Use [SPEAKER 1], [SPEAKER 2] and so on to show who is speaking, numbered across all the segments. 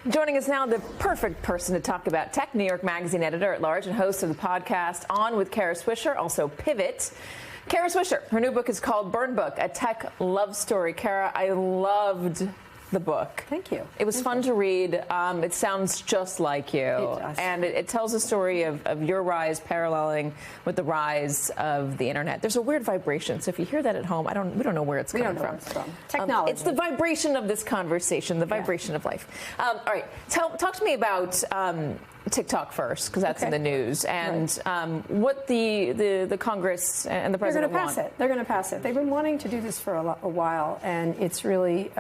[SPEAKER 1] Joining us now, the perfect person to talk about tech, New York Magazine editor-at-large and host of the podcast On with Kara Swisher, also Pivot. Kara Swisher, her new book is called Burn Book, a tech love story. Kara, I loved the book.
[SPEAKER 2] Thank you.
[SPEAKER 1] It was fun to read. It sounds just like you.
[SPEAKER 2] It does.
[SPEAKER 1] And it tells the story of your rise paralleling with the rise of the internet. There's a weird vibration. So if you hear that at home, we don't know where it's coming from.
[SPEAKER 2] Where it's from. Technology.
[SPEAKER 1] It's the vibration of this conversation, the vibration of life. All right. Talk to me about TikTok first, because that's in the news, and what the Congress and the president want.
[SPEAKER 2] They're going to pass it. They've been wanting to do this for a while, and it's really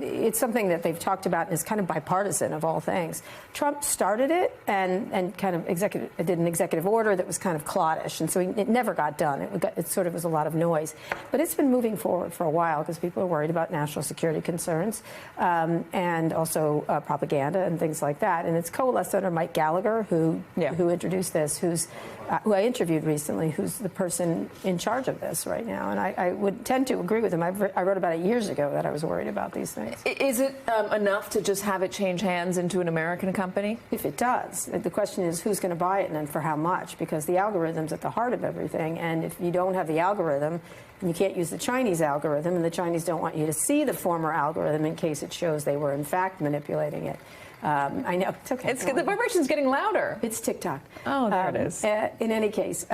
[SPEAKER 2] it's something that they've talked about and is kind of bipartisan of all things. Trump started it and kind of did an executive order that was kind of cloddish, and so it never got done. It sort of was a lot of noise. But it's been moving forward for a while because people are worried about national security concerns and also propaganda and things like that. And it's coalesced under Mike Gallagher, who introduced this, who I interviewed recently, who's the person in charge of this right now. And I would tend to agree with him. I wrote about it years ago that I was worried about these things.
[SPEAKER 1] Is it enough to just have it change hands into an American company?
[SPEAKER 2] If it does. The question is who's going to buy it and for how much, because the algorithm's at the heart of everything. And if you don't have the algorithm, and you can't use the Chinese algorithm, and the Chinese don't want you to see the former algorithm in case it shows they were in fact manipulating it. I know. It's okay.
[SPEAKER 1] The vibration's getting louder.
[SPEAKER 2] It's TikTok.
[SPEAKER 1] Oh, there it is.
[SPEAKER 2] In any case,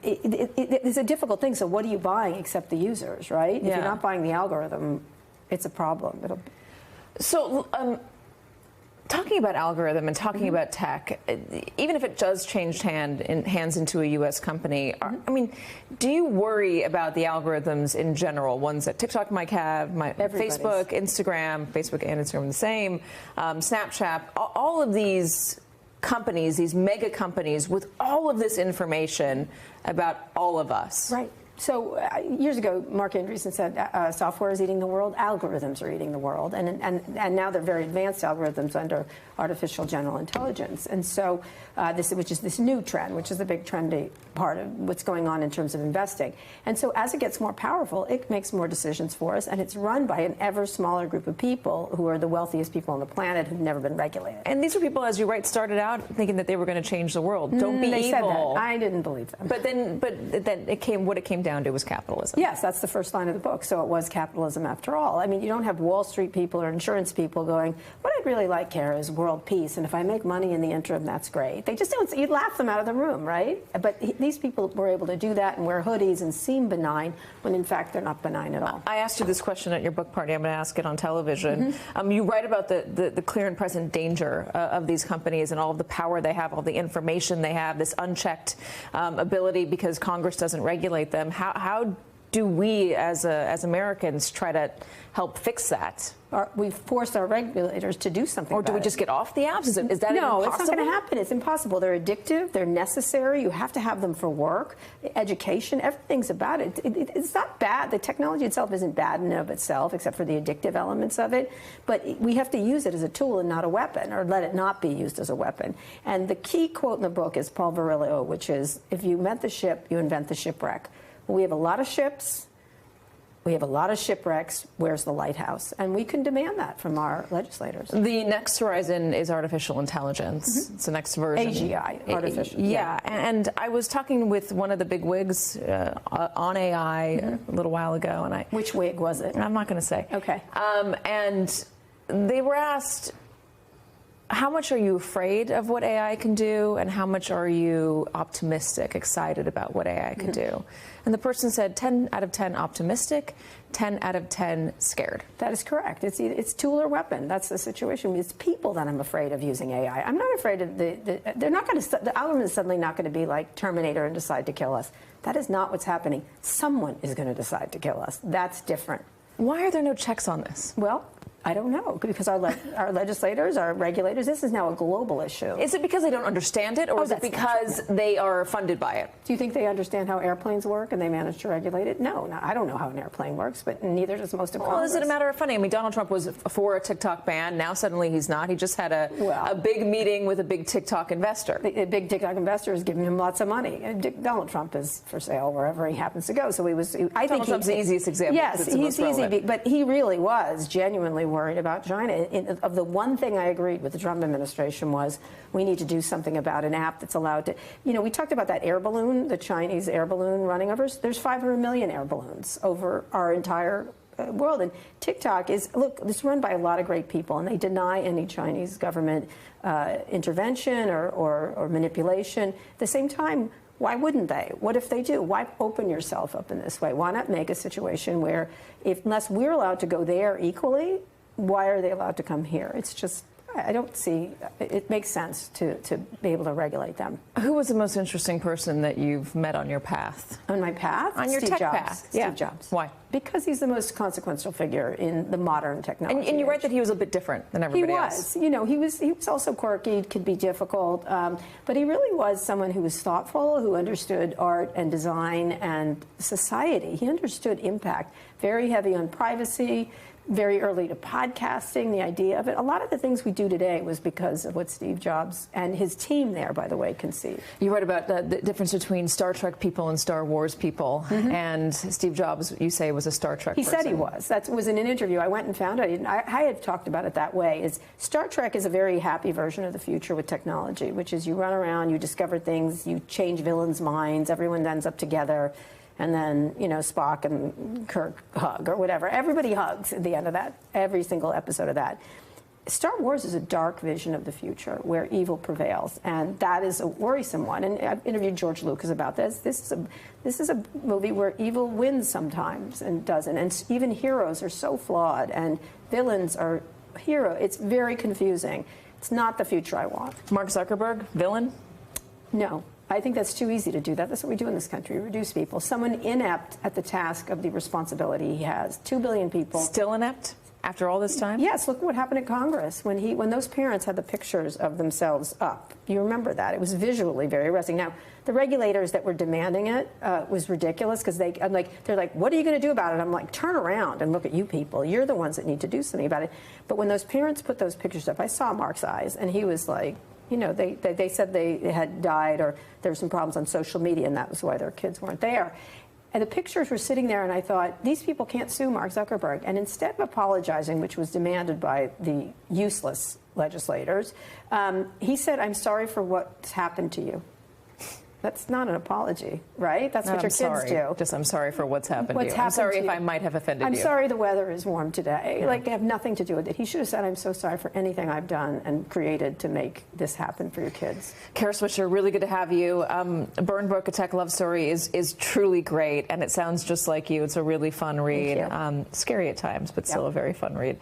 [SPEAKER 2] it's a difficult thing. So what are you buying except the users, right? If you're not buying the algorithm, it's a problem.
[SPEAKER 1] Talking about algorithm and talking about tech, even if it does change hands into a U.S. company, I mean, do you worry about the algorithms in general, ones that TikTok might have, Facebook, Instagram and Instagram the same, Snapchat, all of these companies, these mega companies with all of this information about all of us?
[SPEAKER 2] Right. So years ago, Mark Andreessen said software is eating the world, algorithms are eating the world, and now they're very advanced algorithms under artificial general intelligence. And so which is this new trend, which is the big trendy part of what's going on in terms of investing. And so as it gets more powerful, it makes more decisions for us, and it's run by an ever smaller group of people who are the wealthiest people on the planet who've never been regulated.
[SPEAKER 1] And these are people, as you write, started out thinking that they were going to change the world. Don't be evil.
[SPEAKER 2] They said that. I didn't believe them.
[SPEAKER 1] But then what it came down to was capitalism.
[SPEAKER 2] Yes, that's the first line of the book. So it was capitalism after all. I mean, you don't have Wall Street people or insurance people going, what I'd really like, Kara, is world peace. And if I make money in the interim, that's great. They just don't, you'd laugh them out of the room, right? But these people were able to do that and wear hoodies and seem benign when in fact they're not benign at all.
[SPEAKER 1] I asked you this question at your book party. I'm going to ask it on television. You write about the clear and present danger of these companies and all of the power they have, all the information they have, this unchecked ability because Congress doesn't regulate them. How do we as Americans try to help fix that?
[SPEAKER 2] We force our regulators to do something
[SPEAKER 1] Or do we just get off the apps? Is that
[SPEAKER 2] no,
[SPEAKER 1] impossible?
[SPEAKER 2] It's not going to happen. It's impossible. They're addictive. They're necessary. You have to have them for work, education, everything's about it. It's not bad. The technology itself isn't bad in and of itself, except for the addictive elements of it. But we have to use it as a tool and not a weapon, or let it not be used as a weapon. And the key quote in the book is Paul Virilio, which is, if you invent the ship, you invent the shipwreck. Well, we have a lot of ships. We have a lot of shipwrecks. Where's the lighthouse? And we can demand that from our legislators.
[SPEAKER 1] The next horizon is artificial intelligence. It's the next version.
[SPEAKER 2] AGI, artificial.
[SPEAKER 1] Yeah, and I was talking with one of the big wigs on AI a little while ago. And
[SPEAKER 2] Which wig was it?
[SPEAKER 1] I'm not going to say.
[SPEAKER 2] Okay.
[SPEAKER 1] And they were asked, how much are you afraid of what AI can do, and how much are you optimistic, excited about what AI can do? And the person said 10 out of 10 optimistic, 10 out of 10 scared.
[SPEAKER 2] That is correct. It's tool or weapon. That's the situation. It's people that I'm afraid of using AI. I'm not afraid of they're not going to, the algorithm is suddenly not going to be like Terminator and decide to kill us. That is not what's happening. Someone is going to decide to kill us. That's different.
[SPEAKER 1] Why are there no checks on this?
[SPEAKER 2] Well, I don't know, because our legislators, our regulators, this is now a global issue.
[SPEAKER 1] Is it because they don't understand it, or is it because they are funded by it?
[SPEAKER 2] Do you think they understand how airplanes work and they manage to regulate it? No, I don't know how an airplane works, but neither does most of Congress.
[SPEAKER 1] Well, is it a matter of funding? I mean, Donald Trump was for a TikTok ban. Now suddenly he's not. He just had a big meeting with a big TikTok investor.
[SPEAKER 2] A big TikTok investor is giving him lots of money. Donald Trump is for sale wherever he happens to go. So I think
[SPEAKER 1] Donald Trump's the easiest example.
[SPEAKER 2] Yes, he's easy, but he really was genuinely worried about China. Of the one thing I agreed with the Trump administration was we need to do something about an app that's allowed to, we talked about that air balloon, the Chinese air balloon running over us. There's 500 million air balloons over our entire world. And TikTok it's run by a lot of great people, and they deny any Chinese government intervention or manipulation. At the same time, why wouldn't they? What if they do? Why open yourself up in this way? Why not make a situation where, unless we're allowed to go there equally, why are they allowed to come here? It's just, I don't see, it makes sense to be able to regulate them.
[SPEAKER 1] Who was the most interesting person that you've met on your path?
[SPEAKER 2] On my path?
[SPEAKER 1] On your
[SPEAKER 2] Steve
[SPEAKER 1] tech
[SPEAKER 2] Jobs.
[SPEAKER 1] path?
[SPEAKER 2] Steve Jobs.
[SPEAKER 1] Why?
[SPEAKER 2] Because he's the most consequential figure in the modern technology.
[SPEAKER 1] And you're right
[SPEAKER 2] age.
[SPEAKER 1] that he was a bit different than everybody else.
[SPEAKER 2] He was. He was also quirky, could be difficult, but he really was someone who was thoughtful, who understood art and design and society. He understood impact. Very heavy on privacy. Very early to podcasting, the idea of it. A lot of the things we do today was because of what Steve Jobs and his team there, by the way, conceived.
[SPEAKER 1] You write about the difference between Star Trek people and Star Wars people, and Steve Jobs, you say, was a Star Trek person.
[SPEAKER 2] He said he was. That was in an interview. I went and found it. I had talked about it that way. Star Trek is a very happy version of the future with technology, which is you run around, you discover things, you change villains' minds, everyone ends up together. And then, Spock and Kirk hug or whatever. Everybody hugs at the end of that, every single episode of that. Star Wars is a dark vision of the future where evil prevails, and that is a worrisome one. And I've interviewed George Lucas about this. This is a movie where evil wins sometimes and doesn't. And even heroes are so flawed, and villains are hero. It's very confusing. It's not the future I want.
[SPEAKER 1] Mark Zuckerberg, villain?
[SPEAKER 2] No. I think that's too easy to do that. That's what we do in this country, reduce people. Someone inept at the task of the responsibility he has. 2 billion people.
[SPEAKER 1] Still inept after all this time?
[SPEAKER 2] Yes, look what happened at Congress when those parents had the pictures of themselves up. You remember that. It was visually very arresting. Now, the regulators that were demanding it was ridiculous because they're like, what are you going to do about it? I'm like, turn around and look at you people. You're the ones that need to do something about it. But when those parents put those pictures up, I saw Mark's eyes, and he was like, they said they had died or there were some problems on social media, and that was why their kids weren't there. And the pictures were sitting there, and I thought, these people can't sue Mark Zuckerberg. And instead of apologizing, which was demanded by the useless legislators, he said, I'm sorry for what's happened to you. That's not an apology, right? That's what your kids do.
[SPEAKER 1] Just I'm sorry for what's happened to you. I'm sorry if I might have offended you.
[SPEAKER 2] I'm sorry the weather is warm today. Yeah. They have nothing to do with it. He should have said, I'm so sorry for anything I've done and created to make this happen for your kids.
[SPEAKER 1] Kara Swisher, really good to have you. Burn Book, A Tech Love Story is truly great, and it sounds just like you. It's a really fun read. Scary at times, but still a very fun read.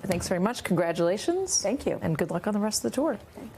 [SPEAKER 1] Thanks very much. Congratulations.
[SPEAKER 2] Thank you.
[SPEAKER 1] And good luck on the rest of the tour.
[SPEAKER 2] Thanks.